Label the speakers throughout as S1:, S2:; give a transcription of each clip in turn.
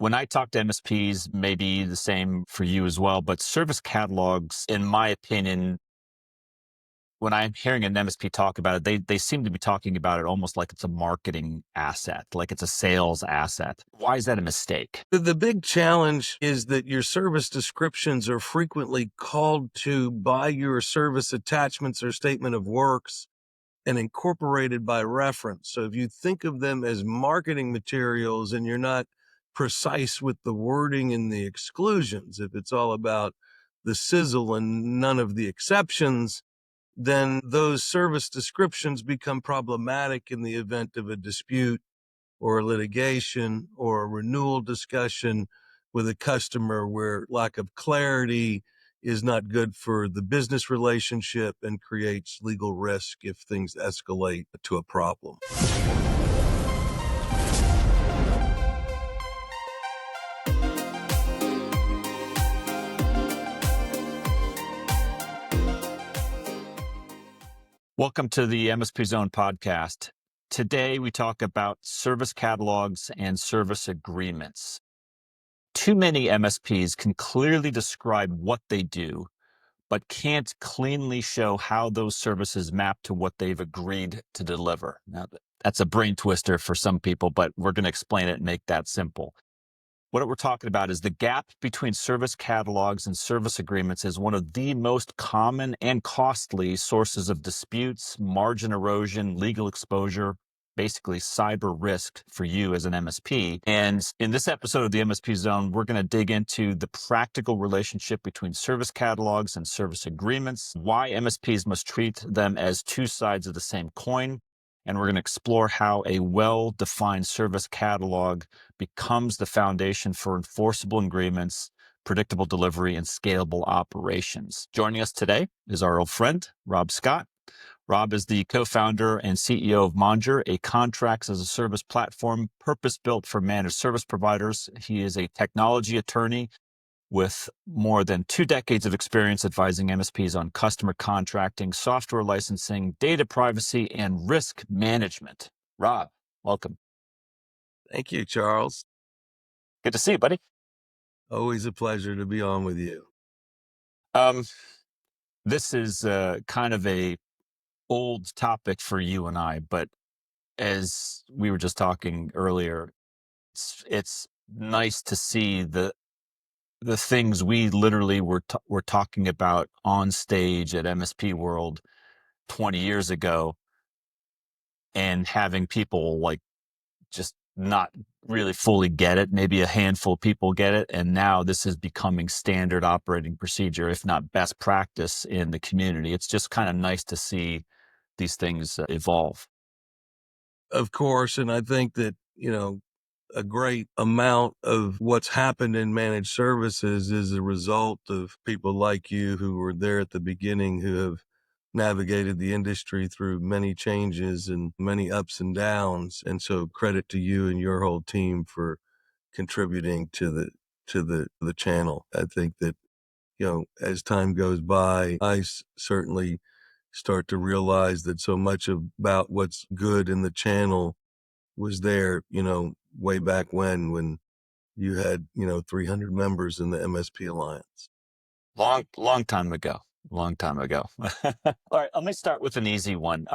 S1: When I talk to MSPs, maybe the same for you as well, but service catalogs, in my opinion, when I'm hearing an MSP talk about it, they seem to be talking about it almost like it's a marketing asset, like it's a sales asset. Why is that a mistake?
S2: The big challenge is that your service descriptions are frequently called to by your service attachments or statement of works and incorporated by reference. So if you think of them as marketing materials and you're not precise with the wording and the exclusions, if it's all about the sizzle and none of the exceptions, then those service descriptions become problematic in the event of a dispute or a litigation or a renewal discussion with a customer where lack of clarity is not good for the business relationship and creates legal risk if things escalate to a problem.
S1: Welcome to the MSPZone podcast. Today, we talk about service catalogs and service agreements. Too many MSPs can clearly describe what they do, but can't cleanly show how those services map to what they've agreed to deliver. Now, that's a brain twister for some people, but we're going to explain it and make that simple. What we're talking about is the gap between service catalogs and service agreements is one of the most common and costly sources of disputes, margin erosion, legal exposure, basically cyber risk for you as an MSP. And in this episode of the MSP Zone, we're going to dig into the practical relationship between service catalogs and service agreements, why MSPs must treat them as two sides of the same coin, and we're going to explore how a well-defined service catalog becomes the foundation for enforceable agreements, predictable delivery, and scalable operations. Joining us today is our old friend, Rob Scott. Rob is the co-founder and CEO of Monger, a contracts as a service platform purpose-built for managed service providers. He is a technology attorney with more than 2 decades of experience advising MSPs on customer contracting, software licensing, data privacy, and risk management. Rob, welcome.
S2: Thank you, Charles.
S1: Good to see you, buddy.
S2: Always a pleasure to be on with you.
S1: This is kind of a old topic for you and I, but as we were just talking earlier, it's nice to see the things we literally were talking about on stage at MSP World 20 years ago, and having people like just not really fully get it. Maybe a handful of people get it. And now this is becoming standard operating procedure, if not best practice in the community. It's just kind of nice to see these things evolve.
S2: Of course, and I think that, a great amount of what's happened in managed services is a result of people like you who were there at the beginning, who have navigated the industry through many changes and many ups and downs. And so credit to you and your whole team for contributing to the channel. I think that, as time goes by, I certainly start to realize that so much about what's good in the channel was there, way back when you had, 300 members in the MSP Alliance.
S1: Long time ago. Long time ago. All right, let me start with an easy one.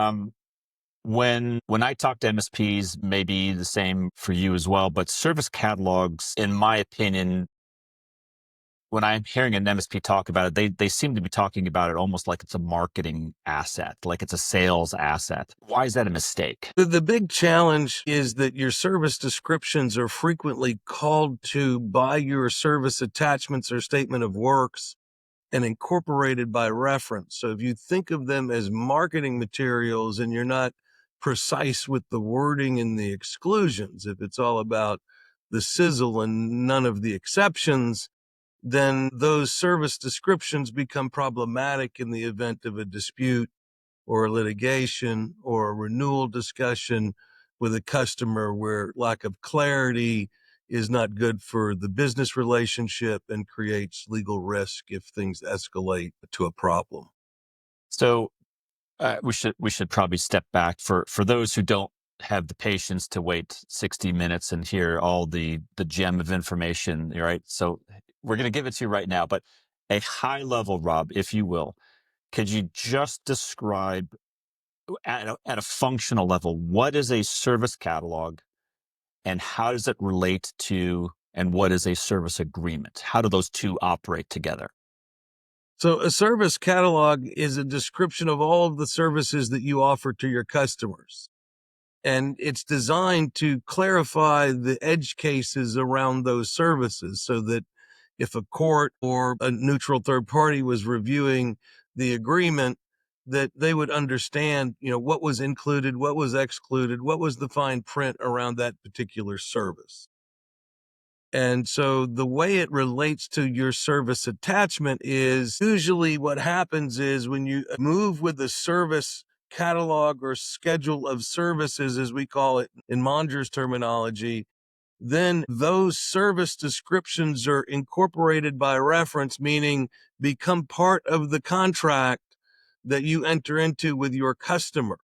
S1: When I talk to MSPs, maybe the same for you as well, but service catalogs, in my opinion, when I'm hearing an MSP talk about it, they seem to be talking about it almost like it's a marketing asset, like it's a sales asset. Why is that a mistake?
S2: The big challenge is that your service descriptions are frequently called to by your service attachments or statement of works and incorporated by reference. So if you think of them as marketing materials and you're not precise with the wording and the exclusions, if it's all about the sizzle and none of the exceptions, then those service descriptions become problematic in the event of a dispute or a litigation or a renewal discussion with a customer where lack of clarity is not good for the business relationship and creates legal risk if things escalate to a problem.
S1: So we should probably step back for those who don't have the patience to wait 60 minutes and hear all the gem of information, right? So we're going to give it to you right now, but a high level, Rob, if you will, could you just describe at a functional level, what is a service catalog and how does it relate to, and what is a service agreement? How do those two operate together?
S2: So a service catalog is a description of all of the services that you offer to your customers. And it's designed to clarify the edge cases around those services so that if a court or a neutral third party was reviewing the agreement, that they would understand, what was included, what was excluded, what was the fine print around that particular service. And so the way it relates to your service attachment is usually what happens is when you move with the service catalog or schedule of services, as we call it in Monger's terminology, then those service descriptions are incorporated by reference, meaning become part of the contract that you enter into with your customer.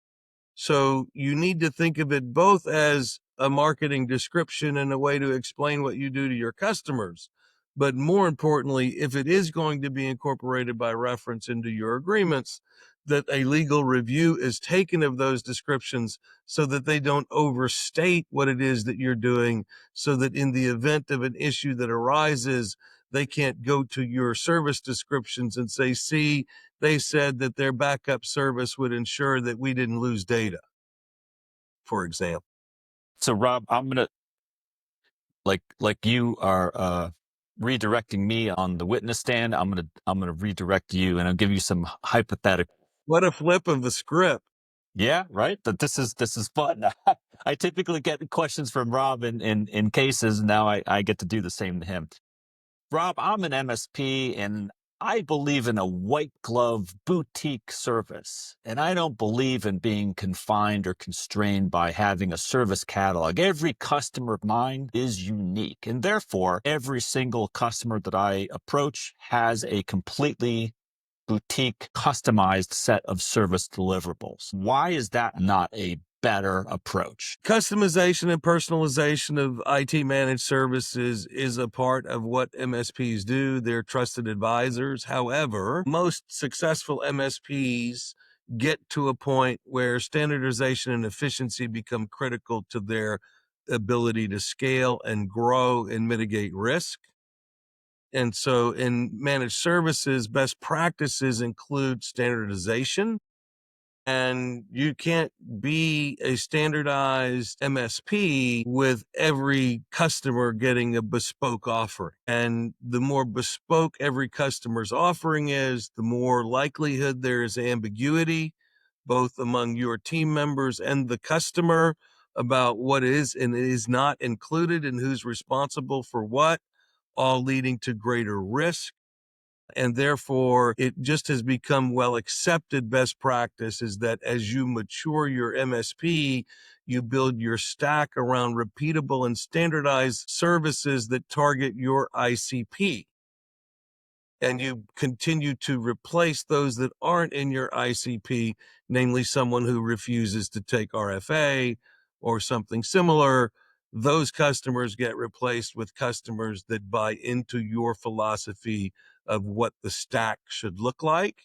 S2: So you need to think of it both as a marketing description and a way to explain what you do to your customers. But more importantly, if it is going to be incorporated by reference into your agreements, that a legal review is taken of those descriptions so that they don't overstate what it is that you're doing, so that in the event of an issue that arises, they can't go to your service descriptions and say, see, they said that their backup service would ensure that we didn't lose data, for example.
S1: So Rob, I'm gonna, like you are redirecting me on the witness stand. I'm gonna redirect you, and I'll give you some hypothetical.
S2: What a flip of the script.
S1: Yeah, right. That this is fun. I typically get questions from Rob in cases. Now I get to do the same to him. Rob, I'm an MSP and I believe in a white glove boutique service. And I don't believe in being confined or constrained by having a service catalog. Every customer of mine is unique. And therefore, every single customer that I approach has a completely boutique, customized set of service deliverables. Why is that not a better approach?
S2: Customization and personalization of IT managed services is a part of what MSPs do. They're trusted advisors. However, most successful MSPs get to a point where standardization and efficiency become critical to their ability to scale and grow and mitigate risk. And so in managed services, best practices include standardization. And you can't be a standardized MSP with every customer getting a bespoke offering. And the more bespoke every customer's offering is, the more likelihood there is ambiguity, both among your team members and the customer, about what is and is not included and who's responsible for what, all leading to greater risk. And therefore, it just has become well accepted best practice is that as you mature your MSP, you build your stack around repeatable and standardized services that target your ICP. And you continue to replace those that aren't in your ICP, namely someone who refuses to take RFA or something similar. Those customers get replaced with customers that buy into your philosophy of what the stack should look like.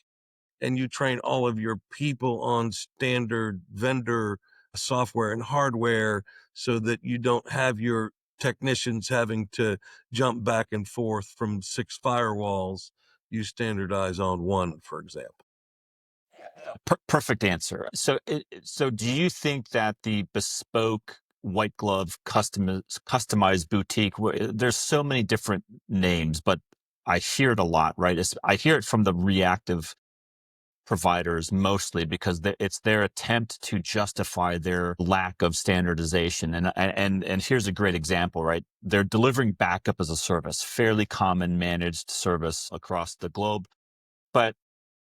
S2: And you train all of your people on standard vendor software and hardware so that you don't have your technicians having to jump back and forth from 6 firewalls. You standardize on one, for example.
S1: Perfect answer. So do you think that the bespoke white glove customized boutique, there's so many different names, but I hear it a lot, right? I hear it from the reactive providers mostly because it's their attempt to justify their lack of standardization. And here's a great example, right? They're delivering backup as a service, fairly common managed service across the globe, but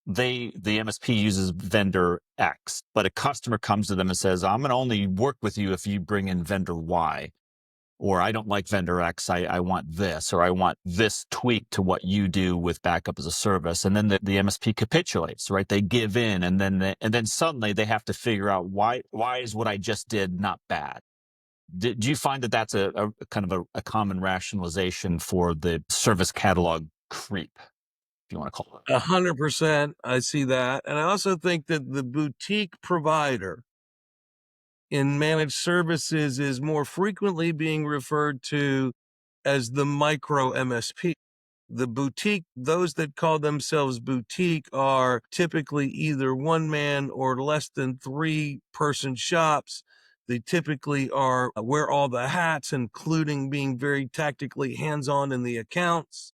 S1: the MSP uses vendor X, but a customer comes to them and says, I'm going to only work with you if you bring in vendor Y. or I don't like vendor X, I want this, or I want this tweak to what you do with backup as a service. And then the MSP capitulates, right? They give in, and then suddenly they have to figure out why is what I just did not bad. Do you find that that's a kind of a common rationalization for the service catalog creep, if you want to call it?
S2: 100%. I see that. And I also think that the boutique provider in managed services is more frequently being referred to as the micro MSP. The boutique, those that call themselves boutique, are typically either one man or less than 3-person shops. They typically are wear all the hats, including being very tactically hands-on in the accounts.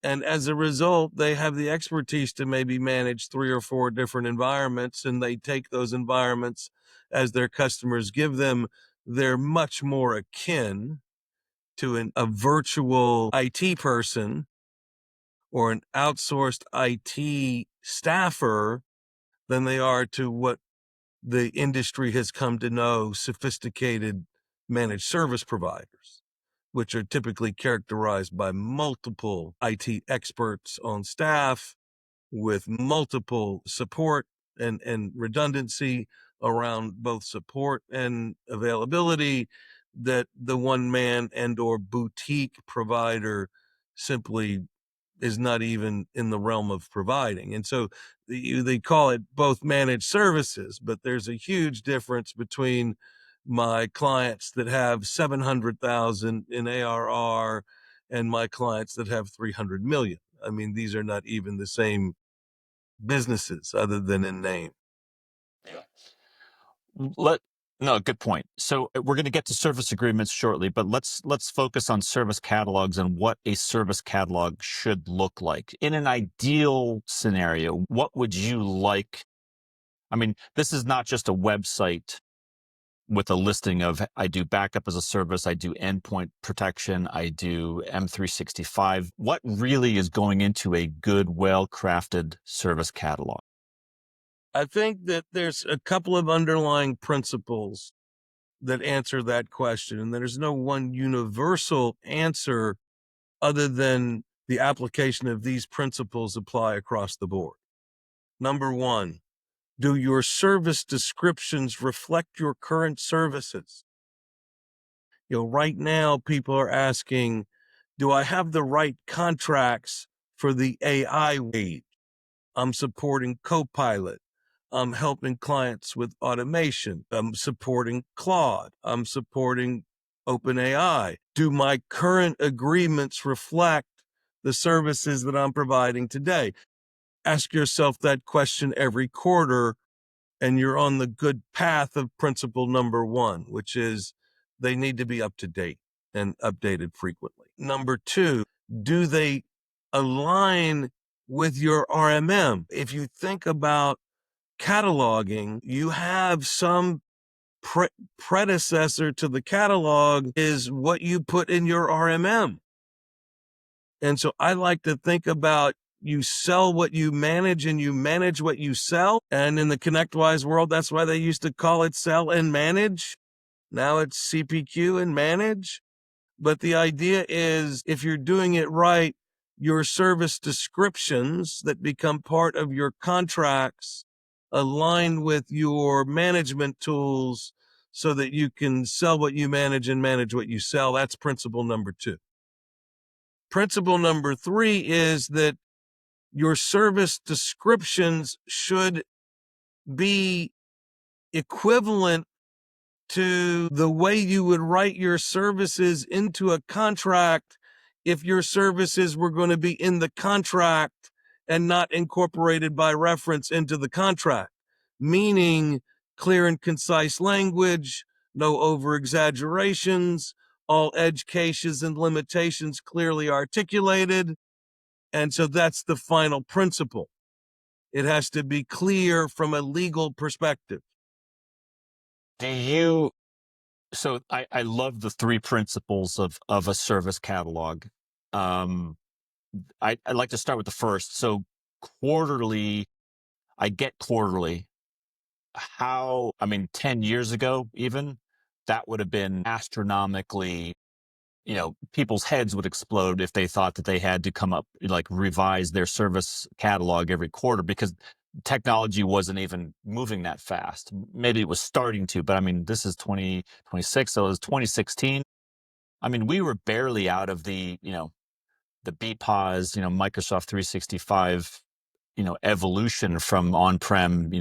S2: And as a result, they have the expertise to maybe manage 3 or 4 different environments, and they take those environments as their customers give them. They're much more akin to a virtual IT person or an outsourced IT staffer than they are to what the industry has come to know sophisticated managed service providers, which are typically characterized by multiple IT experts on staff with multiple support and redundancy around both support and availability that the one man and or boutique provider simply is not even in the realm of providing. And so they call it both managed services, but there's a huge difference between my clients that have 700,000 in ARR and my clients that have 300 million. I mean, these are not even the same businesses other than in name.
S1: Let No, good point. So we're going to get to service agreements shortly, but let's focus on service catalogs and what a service catalog should look like. In an ideal scenario, what would you like? I mean, this is not just a website with a listing of I do backup as a service, I do endpoint protection, I do M365. What really is going into a good, well-crafted service catalog?
S2: I think that there's a couple of underlying principles that answer that question, and there's no one universal answer other than the application of these principles apply across the board. Number one, do your service descriptions reflect your current services? Right now, people are asking, do I have the right contracts for the AI age? I'm supporting Copilot. I'm helping clients with automation. I'm supporting Claude. I'm supporting OpenAI. Do my current agreements reflect the services that I'm providing today? Ask yourself that question every quarter, and you're on the good path of principle number one, which is they need to be up to date and updated frequently. Number two, do they align with your RMM? If you think about cataloging, you have some predecessor to the catalog is what you put in your RMM. And so I like to think about you sell what you manage and you manage what you sell. And in the ConnectWise world, that's why they used to call it sell and manage. Now it's CPQ and manage. But the idea is if you're doing it right, your service descriptions that become part of your contracts align with your management tools so that you can sell what you manage and manage what you sell. That's principle number two. Principle number three is that your service descriptions should be equivalent to the way you would write your services into a contract if your services were going to be in the contract and not incorporated by reference into the contract, meaning clear and concise language, no over exaggerations, all edge cases and limitations clearly articulated. And so that's the final principle. It has to be clear from a legal perspective.
S1: Do you So I love the three principles of a service catalog. Um, I'd like to start with the first. So quarterly, I get quarterly. I mean, 10 years ago, even that would have been astronomically people's heads would explode if they thought that they had to come up, like revise their service catalog every quarter because technology wasn't even moving that fast. Maybe it was starting to, but I mean, this is 2026. So it was 2016. I mean, we were barely out of the BPOS, Microsoft 365, evolution from on-prem,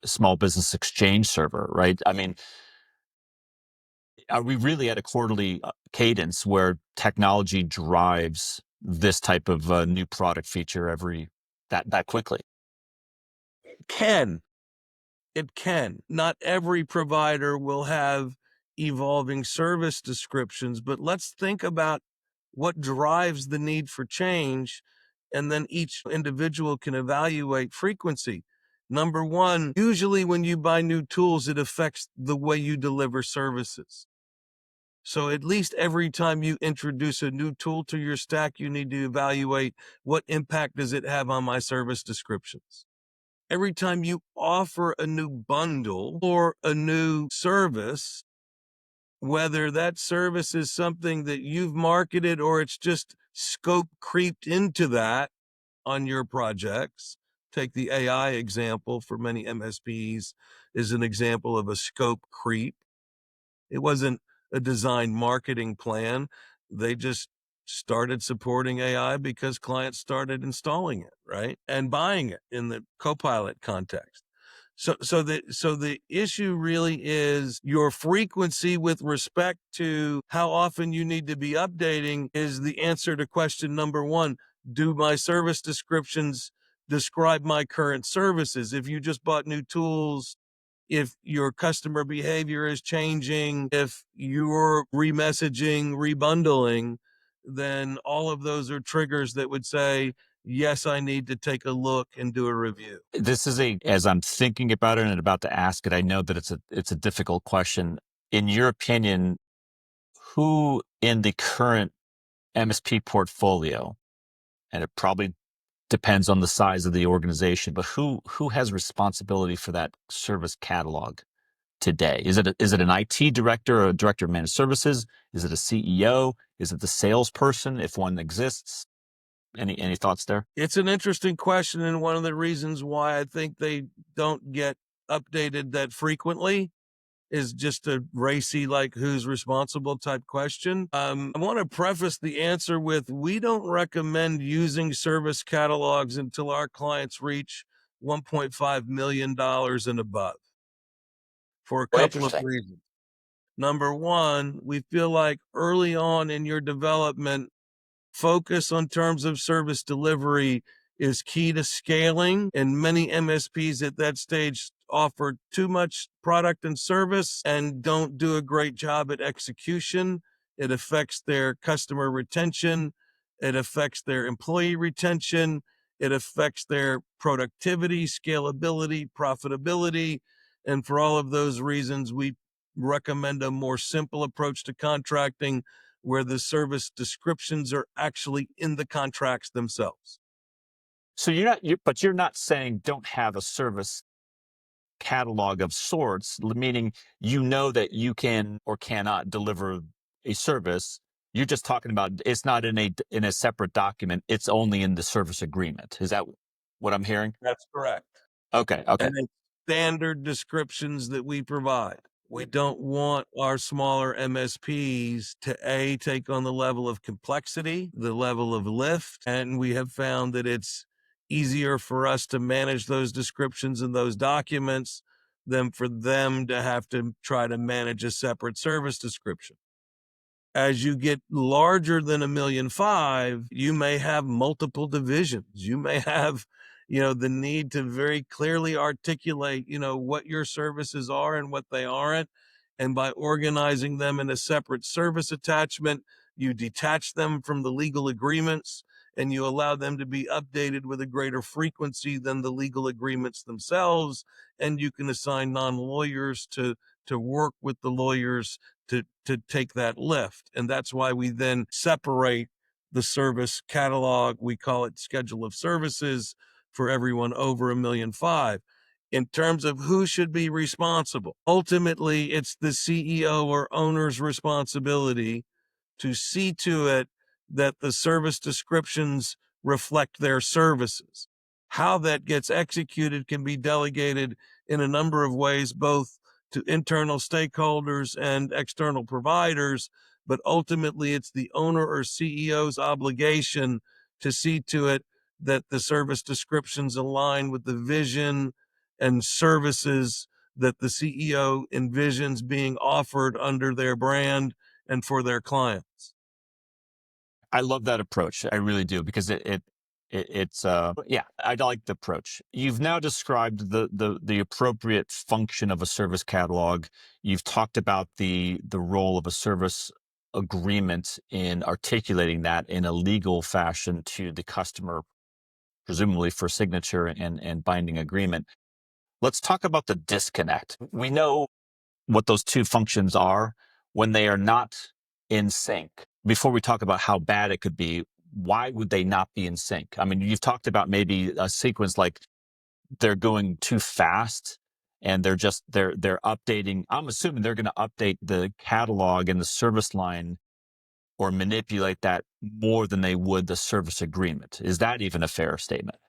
S1: small business exchange server, right? I mean, are we really at a quarterly cadence where technology drives this type of new product feature that quickly?
S2: Can. It can. Not every provider will have evolving service descriptions, but let's think about what drives the need for change, and then each individual can evaluate frequency. Number one, usually when you buy new tools, it affects the way you deliver services. So at least every time you introduce a new tool to your stack, you need to evaluate what impact does it have on my service descriptions. Every time you offer a new bundle or a new service, whether that service is something that you've marketed or it's just scope creeped into that on your projects. Take the AI example for many MSPs is an example of a scope creep. It wasn't a design marketing plan. They just started supporting AI because clients started installing it, right? And buying it in the Copilot context. So the issue really is your frequency with respect to how often you need to be updating is the answer to question number one. Do my service descriptions describe my current services? If you just bought new tools, if your customer behavior is changing, if you're remessaging, rebundling, then all of those are triggers that would say, yes, I need to take a look and do a review.
S1: As I'm thinking about it and about to ask it, I know that it's a difficult question. In your opinion, who in the current MSP portfolio, and it probably depends on the size of the organization, but who has responsibility for that service catalog today? Is it an IT director or a director of managed services? Is it a CEO? Is it the salesperson, if one exists? Any thoughts there?
S2: It's an interesting question, and one of the reasons why I think they don't get updated that frequently is just a racy, like who's responsible type question. I want to preface the answer with we don't recommend using service catalogs until our clients reach $1.5 million and above for a
S1: Oh,
S2: couple of
S1: interesting.
S2: reasons. Number one, we feel like early on in your development, focus on terms of service delivery is key to scaling, and many MSPs at that stage offer too much product and service and don't do a great job at execution. It affects their customer retention. It affects their employee retention. It affects their productivity, scalability, profitability. And for all of those reasons, we recommend a more simple approach to contracting where the service descriptions are actually in the contracts themselves.
S1: So but you're not saying don't have a service catalog of sorts, meaning that you can or cannot deliver a service. You're just talking about it's not in a separate document. It's only in the service agreement. Is that what I'm hearing?
S2: That's correct.
S1: Okay. Okay.
S2: And then standard descriptions that we provide. We don't want our smaller MSPs to take on the level of complexity, the level of lift. And we have found that it's easier for us to manage those descriptions and those documents than for them to have to try to manage a separate service description. As you get larger than 1.5 million, you may have multiple divisions. You may have, the need to very clearly articulate, what your services are and what they aren't. And by organizing them in a separate service attachment, you detach them from the legal agreements and you allow them to be updated with a greater frequency than the legal agreements themselves. And you can assign non-lawyers to work with the lawyers to take that lift. And that's why we then separate the service catalog. We call it schedule of services for everyone over 1.5 million. In terms of who should be responsible, ultimately it's the CEO or owner's responsibility to see to it that the service descriptions reflect their services. How that gets executed can be delegated in a number of ways, both to internal stakeholders and external providers, but ultimately it's the owner or CEO's obligation to see to it that the service descriptions align with the vision and services that the CEO envisions being offered under their brand and for their clients.
S1: I love that approach. I really do because yeah, I like the approach. You've now described the appropriate function of a service catalog. You've talked about the role of a service agreement in articulating that in a legal fashion to the customer, presumably for signature and binding agreement. Let's talk about the disconnect. We know what those two functions are when they are not in sync. Before we talk about how bad it could be, why would they not be in sync? I mean, you've talked about maybe a sequence like they're going too fast and they're updating. I'm assuming they're going to update the catalog and the service line or manipulate that more than they would the service agreement. Is that even a fair statement?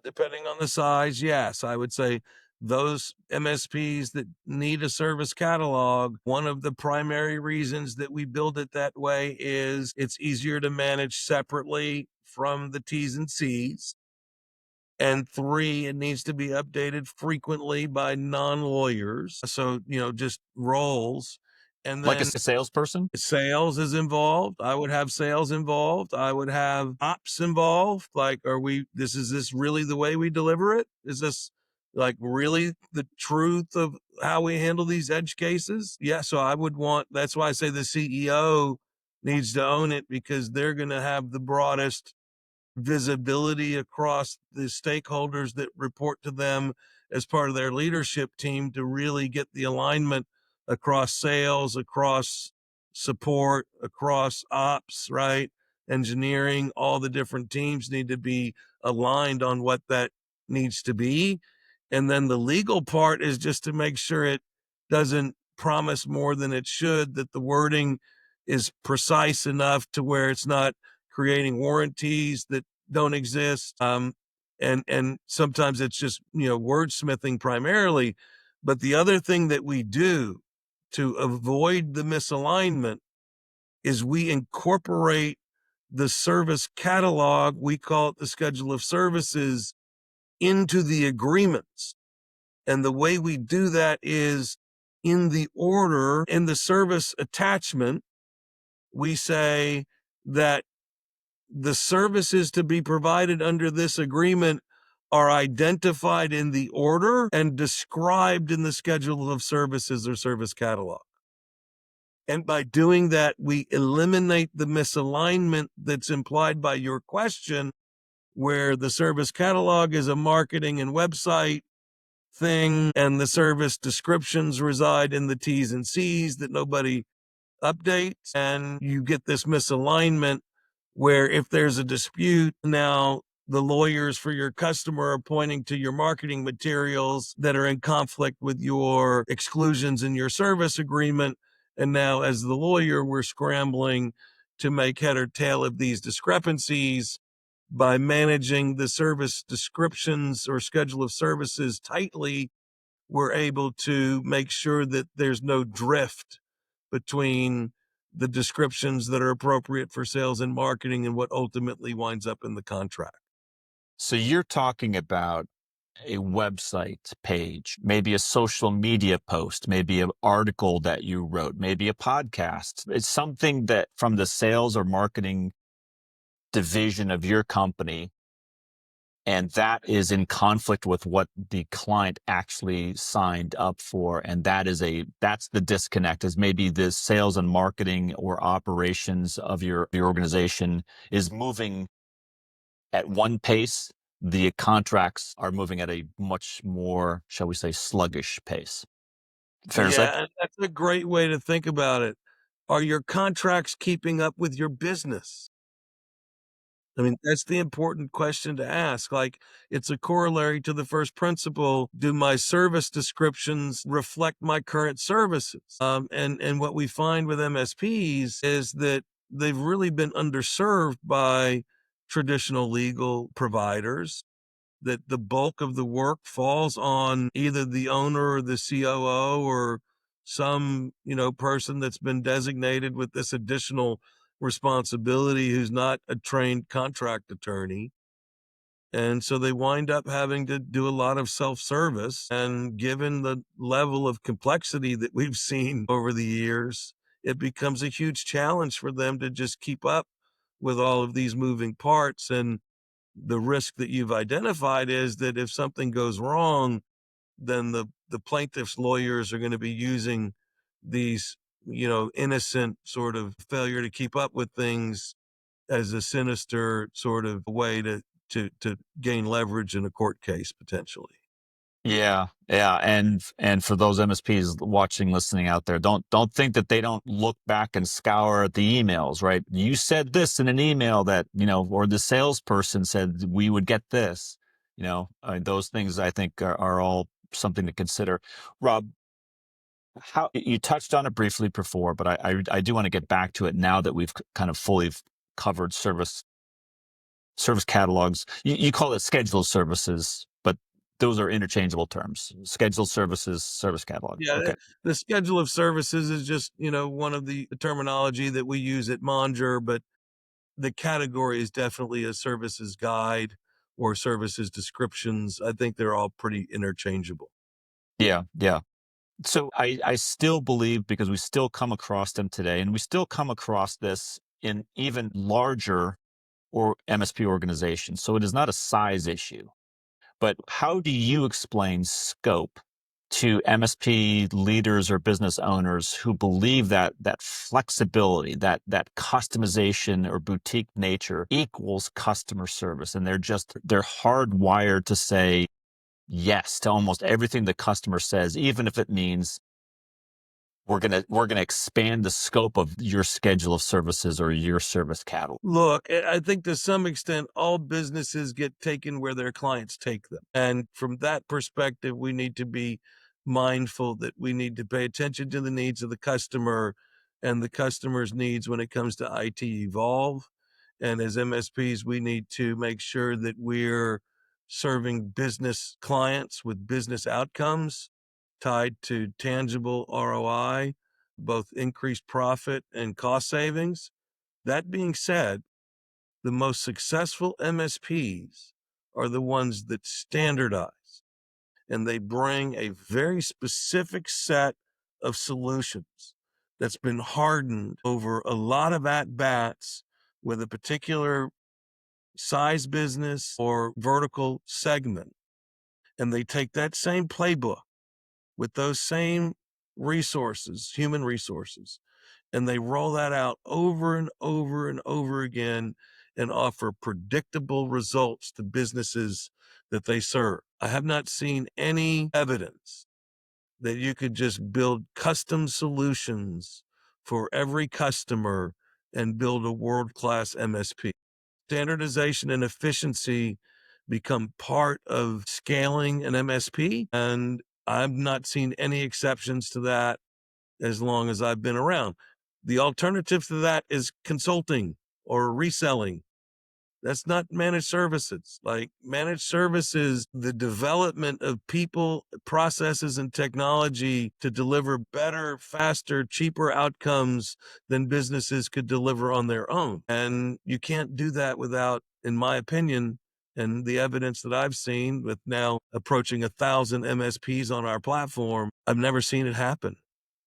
S2: Depending on the size, yes, I would say those MSPs that need a service catalog, one of the primary reasons that we build it that way is it's easier to manage separately from the T's and C's. And three, it needs to be updated frequently by non-lawyers. So, just roles. And
S1: Like a
S2: then
S1: salesperson?
S2: sales is involved. I would have sales involved. I would have ops involved. Like, is this really the way we deliver it? Is this like really the truth of how we handle these edge cases? Yeah. So that's why I say the CEO needs to own it because they're going to have the broadest visibility across the stakeholders that report to them as part of their leadership team to really get the alignment across sales, across support, across ops, right? Engineering, all the different teams need to be aligned on what that needs to be. And then the legal part is just to make sure it doesn't promise more than it should, that the wording is precise enough to where it's not creating warranties that don't exist. And sometimes it's just, wordsmithing primarily. But the other thing that we do to avoid the misalignment is we incorporate the service catalog, we call it the schedule of services, into the agreements. And the way we do that is in the order in the service attachment, we say that the services to be provided under this agreement are identified in the order and described in the schedule of services or service catalog. And by doing that, we eliminate the misalignment that's implied by your question, where the service catalog is a marketing and website thing, and the service descriptions reside in the T's and C's that nobody updates. And you get this misalignment where if there's a dispute, now the lawyers for your customer are pointing to your marketing materials that are in conflict with your exclusions in your service agreement. And now, as the lawyer, we're scrambling to make head or tail of these discrepancies by managing the service descriptions or schedule of services tightly. We're able to make sure that there's no drift between the descriptions that are appropriate for sales and marketing and what ultimately winds up in the contract.
S1: So you're talking about a website page, maybe a social media post, maybe an article that you wrote, maybe a podcast. It's something that from the sales or marketing division of your company, and that is in conflict with what the client actually signed up for. And that's the disconnect, is maybe the sales and marketing or operations of your organization is moving at one pace. The contracts are moving at a much more, shall we say, sluggish pace. Fair to say?
S2: Yeah, and that's a great way to think about it. Are your contracts keeping up with your business? I mean, that's the important question to ask. Like, it's a corollary to the first principle. Do my service descriptions reflect my current services? And what we find with MSPs is that they've really been underserved by traditional legal providers, that the bulk of the work falls on either the owner or the COO or some, person that's been designated with this additional responsibility who's not a trained contract attorney. And so they wind up having to do a lot of self-service. And given the level of complexity that we've seen over the years, it becomes a huge challenge for them to just keep up with all of these moving parts. And the risk that you've identified is that if something goes wrong, then the plaintiff's lawyers are going to be using these, innocent sort of failure to keep up with things as a sinister sort of way to gain leverage in a court case potentially.
S1: Yeah, yeah, and for those MSPs watching, listening out there, don't think that they don't look back and scour the emails, right? You said this in an email that, or the salesperson said we would get this. Those things I think are all something to consider. Rob, how you touched on it briefly before, but I do want to get back to it now that we've kind of fully covered service catalogs. You call it scheduled services, but those are interchangeable terms. Scheduled services, service catalog.
S2: Yeah,
S1: Okay.
S2: the schedule of services is just, one of the terminology that we use at Monger, but the category is definitely a services guide or services descriptions. I think they're all pretty interchangeable.
S1: Yeah, yeah. So I still believe, because we still come across them today, and we still come across this in even larger or MSP organizations. So it is not a size issue. But how do you explain scope to MSP leaders or business owners who believe that flexibility, that customization or boutique nature equals customer service, and they're hardwired to say yes to almost everything the customer says, even if it means we're gonna expand the scope of your schedule of services or your service catalog.
S2: Look, I think to some extent, all businesses get taken where their clients take them. And from that perspective, we need to be mindful that we need to pay attention to the needs of the customer and the customer's needs when it comes to IT evolve. And as MSPs, we need to make sure that we're serving business clients with business outcomes tied to tangible ROI, both increased profit and cost savings. That being said, the most successful MSPs are the ones that standardize and they bring a very specific set of solutions that's been hardened over a lot of at bats with a particular size business or vertical segment. And they take that same playbook with those same resources, human resources, and they roll that out over and over and over again and offer predictable results to businesses that they serve. I have not seen any evidence that you could just build custom solutions for every customer and build a world-class MSP. Standardization and efficiency become part of scaling an MSP, and I've not seen any exceptions to that as long as I've been around. The alternative to that is consulting or reselling. That's not managed services. Like managed services, the development of people, processes, and technology to deliver better, faster, cheaper outcomes than businesses could deliver on their own. And you can't do that without, in my opinion, and the evidence that I've seen with now approaching 1,000 MSPs on our platform, I've never seen it happen.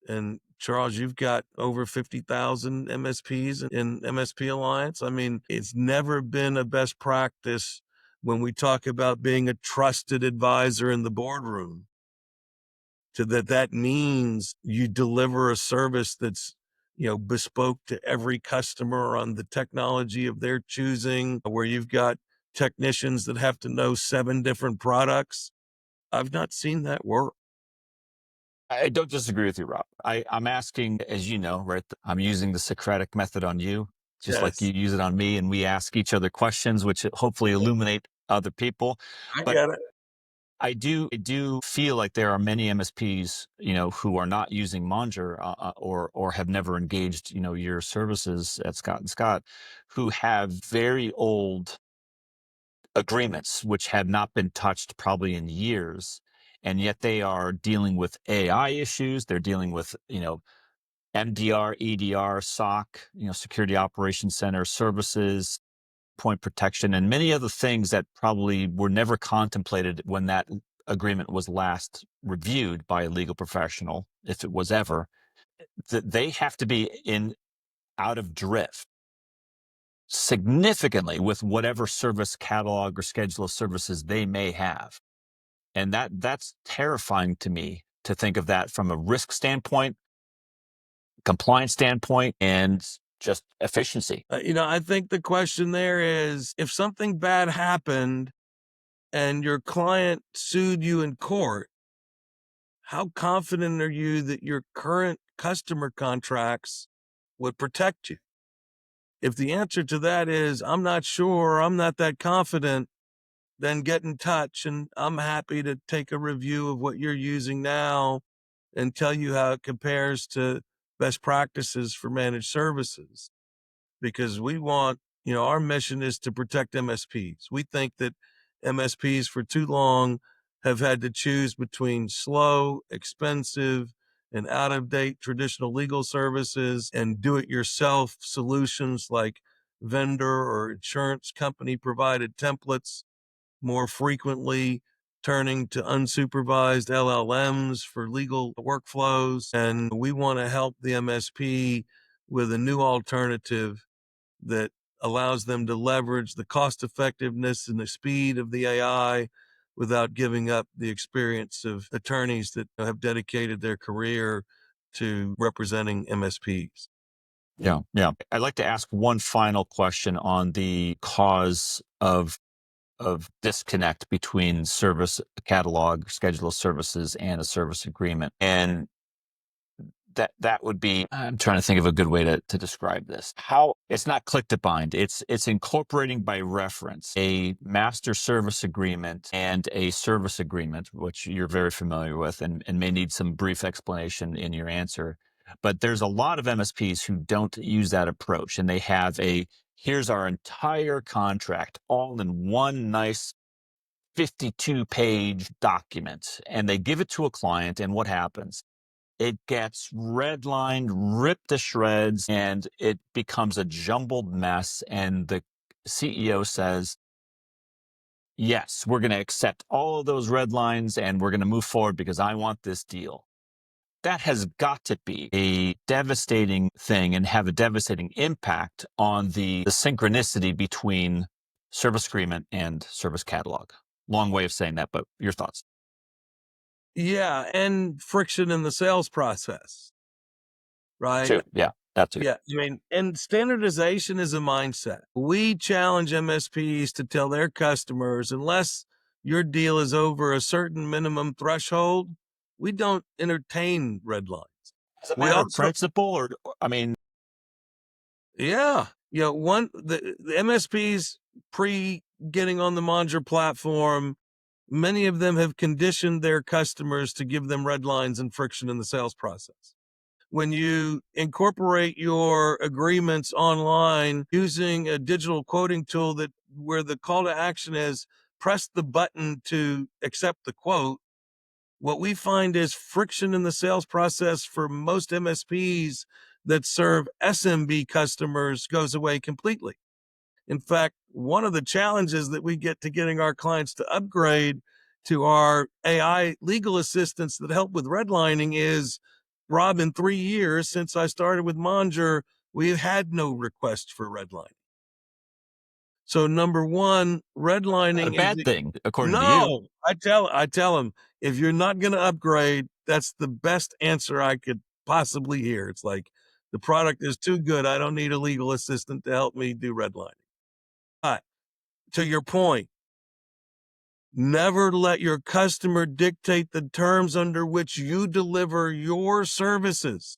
S2: And Charles, you've got over 50,000 MSPs in MSP Alliance. I mean, it's never been a best practice when we talk about being a trusted advisor in the boardroom to that means you deliver a service that's, bespoke to every customer on the technology of their choosing, where you've got technicians that have to know 7 different products. I've not seen that work.
S1: I don't disagree with you, Rob. I'm asking, as you know, right? I'm using the Socratic method on you. just like you
S2: Yes,
S1: use it on me, and we ask each other questions, which hopefully illuminate other people.
S2: I
S1: But
S2: get it.
S1: I do feel like there are many MSPs, who are not using Monger, or have never engaged, your services at Scott and Scott, who have very old agreements which have not been touched probably in years, and yet they are dealing with AI issues. They're dealing with, MDR, EDR, SOC, security operations center services, point protection, and many other things that probably were never contemplated when that agreement was last reviewed by a legal professional, if it was ever. That they have to be in out of drift significantly with whatever service catalog or schedule of services they may have. And that's terrifying to me, to think of that from a risk standpoint, compliance standpoint, and just efficiency.
S2: I think the question there is, if something bad happened and your client sued you in court, how confident are you that your current customer contracts would protect you? If the answer to that is, I'm not sure, I'm not that confident, then get in touch and I'm happy to take a review of what you're using now and tell you how it compares to best practices for managed services. Because our mission is to protect MSPs. We think that MSPs for too long have had to choose between slow, expensive, and out of date traditional legal services and do it yourself solutions like vendor or insurance company provided templates, more frequently turning to unsupervised LLMs for legal workflows. And we want to help the MSP with a new alternative that allows them to leverage the cost effectiveness and the speed of the AI without giving up the experience of attorneys that have dedicated their career to representing MSPs.
S1: Yeah, yeah. I'd like to ask one final question on the cause of disconnect between service catalog, schedule of services, and a service agreement. And that would be, I'm trying to think of a good way to describe this. How it's not click to bind, it's incorporating by reference a master service agreement and a service agreement, which you're very familiar with, and may need some brief explanation in your answer. But there's a lot of MSPs who don't use that approach, and they have here's our entire contract all in one nice 52-page document, and they give it to a client, and what happens? It gets redlined, ripped to shreds, and it becomes a jumbled mess. And the CEO says, yes, we're going to accept all of those red lines and we're going to move forward because I want this deal. That has got to be a devastating thing and have a devastating impact on the synchronicity between service agreement and service catalog. Long way of saying that, but your thoughts?
S2: Yeah, and friction in the sales process, right?
S1: Too. Yeah, that too.
S2: Yeah, and standardization is a mindset. We challenge MSPs to tell their customers, unless your deal is over a certain minimum threshold, we don't entertain red lines.
S1: As a
S2: We
S1: matter of
S2: also,
S1: principle, or I mean,
S2: yeah, the MSPs pre getting on the Monger platform, many of them have conditioned their customers to give them red lines and friction in the sales process. When you incorporate your agreements online using a digital quoting tool where the call to action is press the button to accept the quote, what we find is friction in the sales process for most MSPs that serve SMB customers goes away completely. In fact, one of the challenges that we get to getting our clients to upgrade to our AI legal assistants that help with redlining is, Rob, in 3 years since I started with Monger, we've had no request for redlining. So number one,
S1: not a
S2: redlining is
S1: bad thing, according to you.
S2: no. I tell them, if you're not going to upgrade, that's the best answer I could possibly hear. It's like, the product is too good. I don't need a legal assistant to help me do redlining. But to your point, never let your customer dictate the terms under which you deliver your services.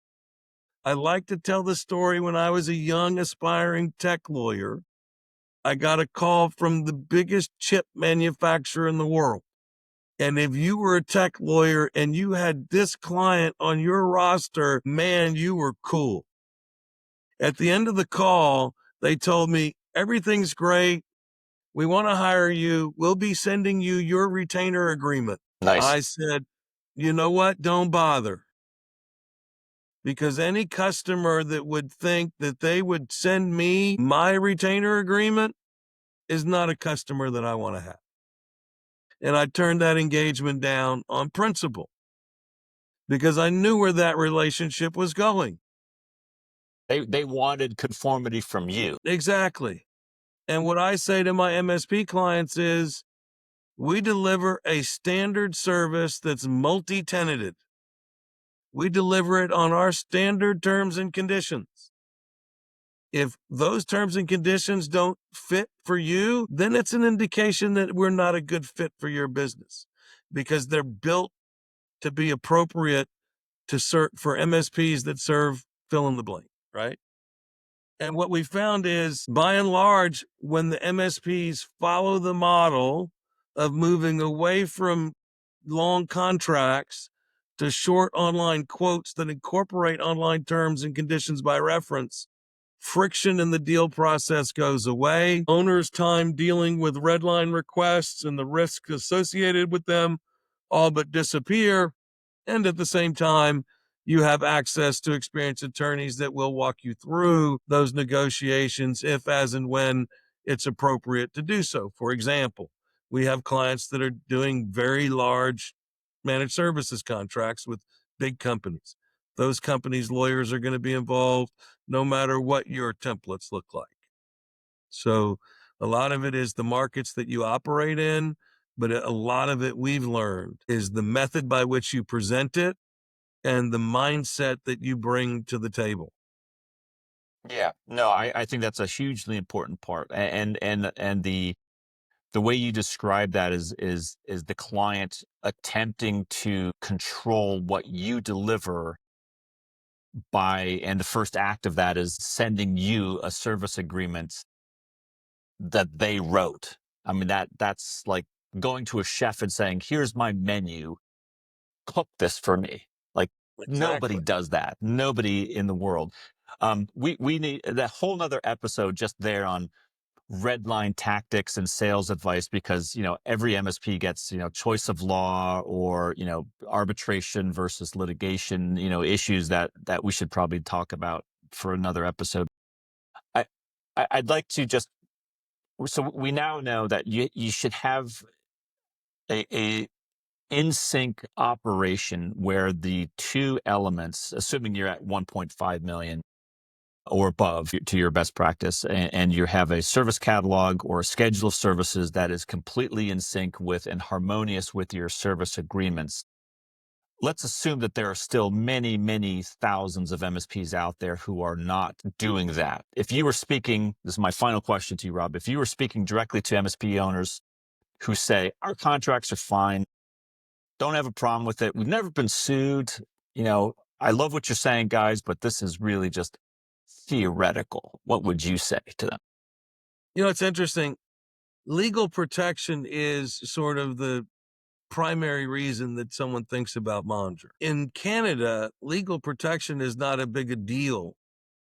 S2: I like to tell the story when I was a young aspiring tech lawyer. I got a call from the biggest chip manufacturer in the world. And if you were a tech lawyer and you had this client on your roster, man, you were cool. At the end of the call, they told me, everything's great. We want to hire you. We'll be sending you your retainer agreement.
S1: Nice.
S2: I said, you know what? Don't bother. Because any customer that would think that they would send me my retainer agreement is not a customer that I want to have. And I turned that engagement down on principle because I knew where that relationship was going.
S1: They wanted conformity from you.
S2: Exactly. And what I say to my MSP clients is, we deliver a standard service that's multi-tenanted. We deliver it on our standard terms and conditions. If those terms and conditions don't fit for you, then it's an indication that we're not a good fit for your business because they're built to be appropriate to serve for MSPs that serve fill in the blank, right? And what we found is, by and large, when the MSPs follow the model of moving away from long contracts to short online quotes that incorporate online terms and conditions by reference, friction in the deal process goes away. Owner's time dealing with red line requests and the risks associated with them all but disappear. And at the same time, you have access to experienced attorneys that will walk you through those negotiations if, as, and when it's appropriate to do so. For example, we have clients that are doing very large managed services contracts with big companies. Those companies' lawyers are going to be involved no matter what your templates look like. So a lot of it is the markets that you operate in, but a lot of it we've learned is the method by which you present it and the mindset that you bring to the table.
S1: Yeah, no, I think that's a hugely important part. And the way you describe that is the client attempting to control what you deliver and the first act of that is sending you a service agreement that they wrote. I mean, that's like going to a chef and saying, here's my menu, cook this for me. Like, nobody
S2: Exactly.
S1: does that. Nobody in the world. We need that whole nother episode just there on red line tactics and sales advice, because every MSP gets choice of law or arbitration versus litigation issues that we should probably talk about for another episode. I, I'd like to just, so we now know that you should have a in sync operation where the two elements, assuming you're at 1.5 million or above to your best practice, and you have a service catalog or a schedule of services that is completely in sync with and harmonious with your service agreements. Let's assume that there are still many, many thousands of MSPs out there who are not doing that. If you were speaking, this is my final question to you, Rob, if you were speaking directly to MSP owners who say, our contracts are fine, don't have a problem with it, we've never been sued, I love what you're saying, guys, but this is really just theoretical, what would you say to them?
S2: It's interesting. Legal protection is sort of the primary reason that someone thinks about Monger. In Canada, legal protection is not a big a deal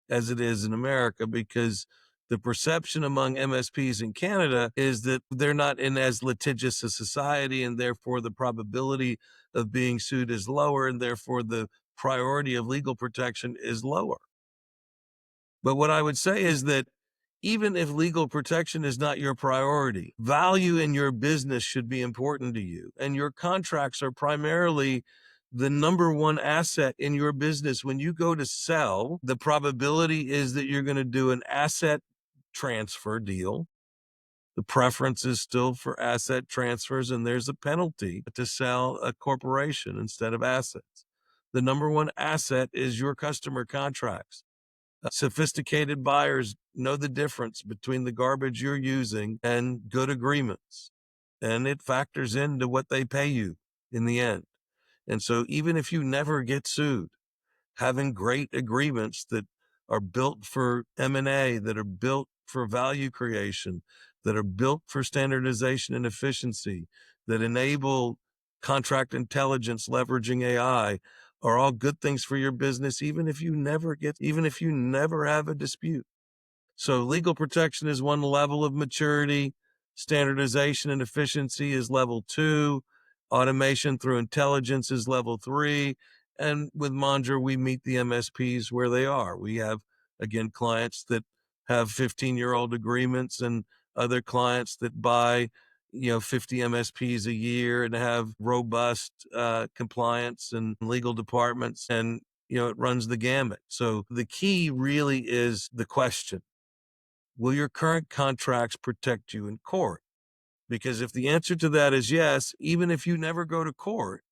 S2: as it is in America because the perception among MSPs in Canada is that they're not in as litigious a society, and therefore the probability of being sued is lower, and therefore the priority of legal protection is lower. But what I would say is that even if legal protection is not your priority, value in your business should be important to you. And your contracts are primarily the number one asset in your business. When you go to sell, the probability is that you're going to do an asset transfer deal. The preference is still for asset transfers, and there's a penalty to sell a corporation instead of assets. The number one asset is your customer contracts. Sophisticated buyers know the difference between the garbage you're using and good agreements, and it factors into what they pay you in the end. And so even if you never get sued, having great agreements that are built for M&A, that are built for value creation, that are built for standardization and efficiency, that enable contract intelligence, leveraging AI, are all good things for your business, even if you never have a dispute. So legal protection is one level of maturity. Standardization and efficiency is level 2. Automation through intelligence is level 3. And with Mondra, we meet the MSPs where they are. We have, again, clients that have 15-year-old agreements and other clients that buy 50 MSPs a year and have robust compliance and legal departments. And it runs the gamut. So the key really is the question: will your current contracts protect you in court? Because if the answer to that is yes, even if you never go to court,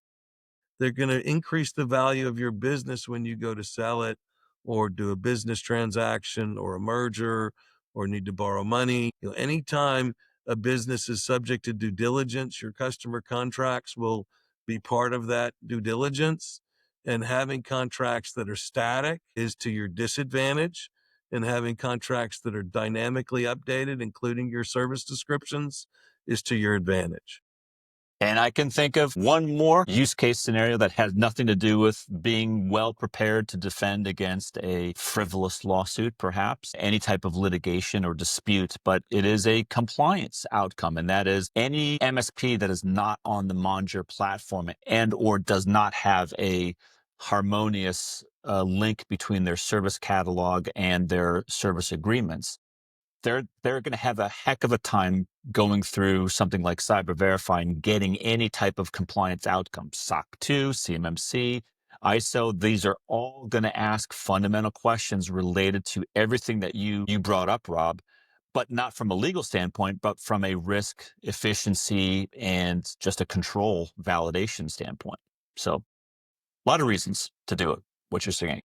S2: they're going to increase the value of your business when you go to sell it or do a business transaction or a merger or need to borrow money. Anytime a business is subject to due diligence, your customer contracts will be part of that due diligence. And having contracts that are static is to your disadvantage. And having contracts that are dynamically updated, including your service descriptions, is to your advantage.
S1: And I can think of one more use case scenario that has nothing to do with being well prepared to defend against a frivolous lawsuit, perhaps any type of litigation or dispute, but it is a compliance outcome. And that is any MSP that is not on the Mondra platform and or does not have a harmonious link between their service catalog and their service agreements, they're going to have a heck of a time going through something like cyber verifying, getting any type of compliance outcome. SOC 2, CMMC, ISO, these are all going to ask fundamental questions related to everything that you brought up, Rob, but not from a legal standpoint, but from a risk, efficiency, and just a control validation standpoint. So a lot of reasons to do it, what you're saying.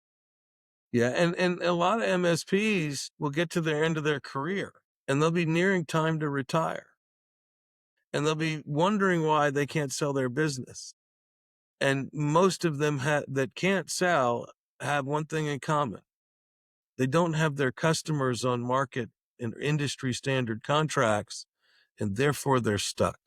S2: Yeah, and a lot of MSPs will get to the end of their career and they'll be nearing time to retire. And they'll be wondering why they can't sell their business. And most of them that can't sell have one thing in common: they don't have their customers on market and industry standard contracts, and therefore they're stuck.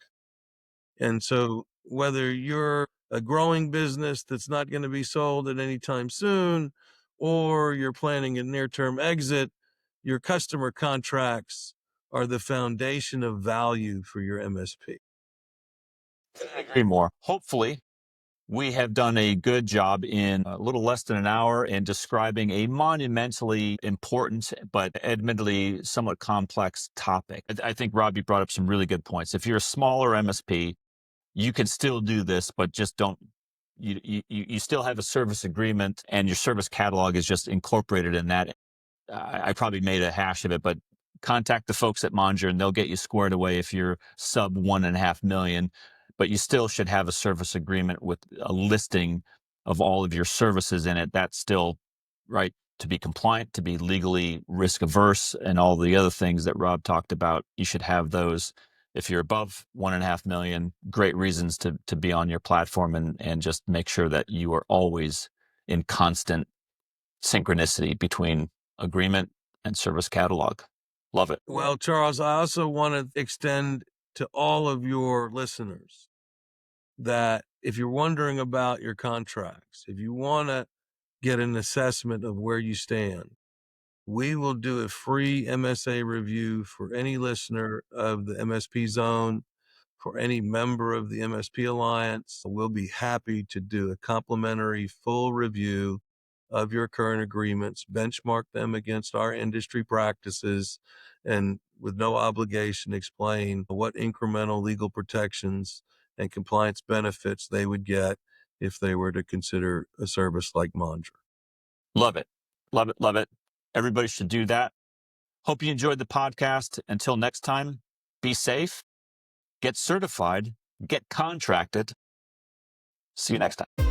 S2: And so whether you're a growing business that's not going to be sold at any time soon, or you're planning a near-term exit, your customer contracts are the foundation of value for your MSP.
S1: I agree more. Hopefully, we have done a good job in a little less than an hour in describing a monumentally important, but admittedly somewhat complex topic. I think Rob, you brought up some really good points. If you're a smaller MSP, you can still do this, but just don't. You still have a service agreement, and your service catalog is just incorporated in that. I probably made a hash of it, but contact the folks at Mondra and they'll get you squared away if you're sub 1.5 million. But you still should have a service agreement with a listing of all of your services in it. That's still right to be compliant, to be legally risk averse, and all the other things that Rob talked about. You should have those. If you're above 1.5 million, great reasons to be on your platform and just make sure that you are always in constant synchronicity between agreement and service catalog. Love it.
S2: Well, Charles, I also want to extend to all of your listeners that if you're wondering about your contracts, if you want to get an assessment of where you stand, we will do a free MSA review for any listener of the MSPZone, for any member of the MSP Alliance. We'll be happy to do a complimentary full review of your current agreements, benchmark them against our industry practices, and with no obligation, explain what incremental legal protections and compliance benefits they would get if they were to consider a service like Mondra.
S1: Love it. Love it. Love it. Everybody should do that. Hope you enjoyed the podcast. Until next time, be safe, get certified, get contracted. See you next time.